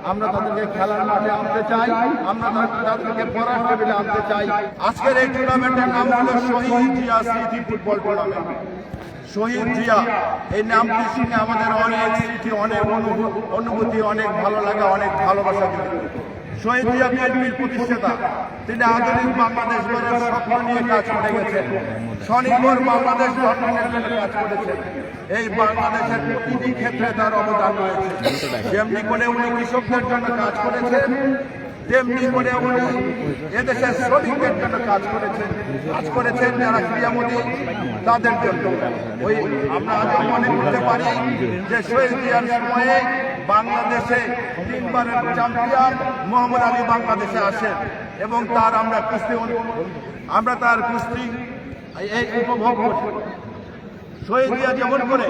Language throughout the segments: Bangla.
আমরা তাদেরকে খেলার মাঠে আনতে চাই, আমরা তাদেরকে পড়ার টেবিলে আনতে চাই। আজকের এই টুর্নামেন্টের নাম হলো শহীদ জিয়া স্মৃতি ফুটবল টুর্নামেন্ট। শহীদ জিয়া এই নামটি শুনে আমাদের অনেক স্মৃতি, অনেক অনুভূতি, অনেক ভালো লাগা, অনেক ভালোবাসা। শহীদ জিয়া বিএনপির প্রতিষ্ঠাতা, তিনি আধুনিক বাংলাদেশ গড়ার স্বপ্ন নিয়ে কাজ করে গেছেন। স্বনির্ভর বাংলাদেশ গঠনের জন্য কাজ করেছেন। এই বাংলাদেশের প্রতিটি ক্ষেত্রে তার অবদান রয়েছে। যেমনি করে উনি কৃষকদের জন্য কাজ করেছেন, তেমনি করে উনি এদেশের শ্রমিকদের জন্য কাজ করেছেন যারা ক্রীড়ামোদী তাদের জন্য। ওই আমরা আজও মনে করতে পারি যে শহীদ জিয়ার সময়ে বাংলাদেশে 3 বারের চ্যাম্পিয়ন মোহাম্মদ আলী বাংলাদেশে আসেন এবং আমরা তার কুস্তি এই উপভোগ করি। শহীদ জিয়া যেমন করে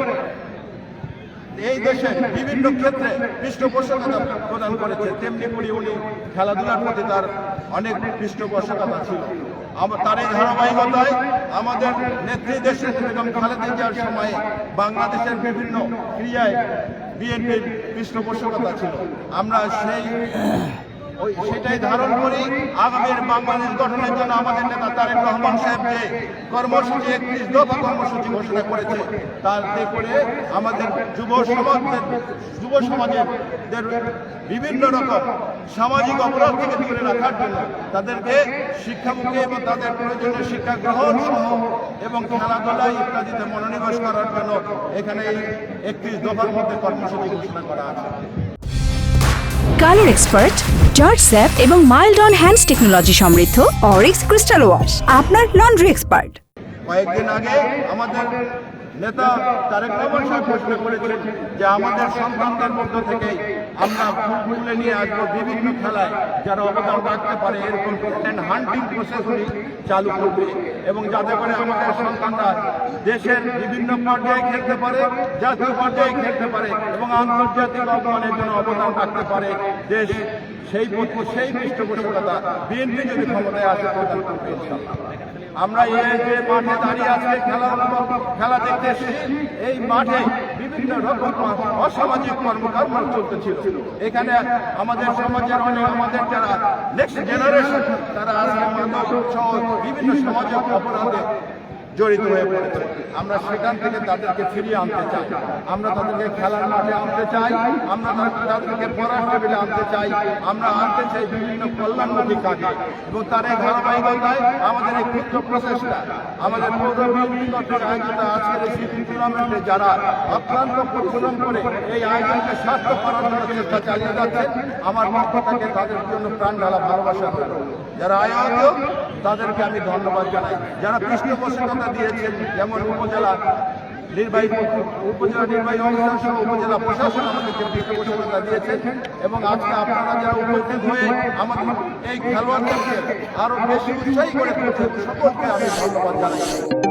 এই দেশে বিভিন্ন ক্ষেত্রে পৃষ্ঠপোষকতা প্রদান করেছে, তেমনি করে উনি খেলাধুলার প্রতি তার অনেক পৃষ্ঠপোষকতা ছিল। তার এই ধারাবাহিকতায় আমাদের নেত্রী দেশের বেগম খালেদা জিয়ার সময়ে বাংলাদেশের বিভিন্ন ক্রিয়ায় বিএনপির পৃষ্ঠপোষকতা ছিল। আমরা সেটাই ধারণ করি। আগামীর বাংলাদেশ গঠনের জন্য আমাদের নেতা তারেক রহমান সাহেব যে কর্মসূচি 31 দফা কর্মসূচি ঘোষণা করেছে, তাতে করে আমাদের যুব সমাজের বিভিন্ন রকম সামাজিক অপরাধ থেকে দূরে রাখার জন্য তাদেরকে শিক্ষামুখী এবং তাদের প্রয়োজনীয় শিক্ষা গ্রহণ সহ এবং খেলাধুলা ইত্যাদিতে মনোনিবেশ করার জন্য এখানে এই 31 দফার মধ্যে কর্মসূচি ঘোষণা করা আছে। কালার এক্সপার্ট, জর্জ স্যাপ এবং মাইল্ড অন হ্যান্ডস টেকনোলজি সমৃদ্ধ অরিক্স ক্রিস্টাল ওয়াশ আপনার লন্ড্রি এক্সপার্ট। কয়েকদিন আগে আমাদের নেতা তারেক রহমান সাহেব ঘোষণা করেছেন যে আমাদের সন্তানদের মধ্য থেকে আমরা ফুল তুলে নিয়ে আসবো বিভিন্ন খেলায় যারা অবদান রাখতে পারে, এরকম হান্টিং প্রসেসগুলি চালু করবে এবং যাতে করে আমাদের সন্তানরা দেশের বিভিন্ন পর্যায়ে খেলতে পারে, জাতীয় পর্যায়ে খেলতে পারে এবং আন্তর্জাতিক অবদানের জন্য অবদান রাখতে পারে। দেশ সেই পৃষ্ঠপোষকতা বিএনপি যদি ক্ষমতায় আসে প্রদান করবে ইনশাআল্লাহ। আমরা এই যে মাঠে দাঁড়িয়ে আজকে খেলা দেখতে এসেছি, এই মাঠে বিভিন্ন রকম অসামাজিক কর্মকাণ্ড চলতেছিল। এখানে আমাদের সমাজের আমাদের যারা নেক্সট জেনারেশন তারা আজকে মাদক সহ বিভিন্ন সামাজিক অপরাধে জড়িত হয়ে পড়েছে। আমরা সেখান থেকে তাদেরকে ফিরিয়ে আনতে চাই, আমরা তাদেরকে খেলার মাঠে আনতে চাই, আমরা তাদেরকে পড়ার টেবিলে আনতে চাই, আমরা আনতে চাই বিভিন্ন কল্যাণমুখী কাজে। এবং তার এই ধারাবাহিকতায় আমাদের এই ক্ষুদ্র প্রচেষ্টা, আমাদের পৌর বিএনপি কর্তৃক আয়োজিত আজকের এই স্মৃতি টুর্নামেন্টে যারা অক্লান্ত পরিশ্রম করে এই আয়োজনকে সার্থক করার জন্য চেষ্টা চালিয়ে যাচ্ছেন, আমার পক্ষ থেকে তাদের জন্য প্রাণ ঢালা ভালোবাসা রইল। যারা আয়োজক তাদেরকে আমি ধন্যবাদ জানাই। যারা পৃষ্ঠপোষকতা দিয়েছেন, যেমন উপজেলা নির্বাহী অফিসার সহ উপজেলা প্রশাসন আমাদেরকে পৃষ্ঠপোষকতা দিয়েছেন এবং আজকে আপনারা যারা উপস্থিত হয়ে আমাদের এই খেলোয়াড়দেরকে আরো বেশি উৎসাহী করে তুলছেন, সকলকে আমি ধন্যবাদ জানাই।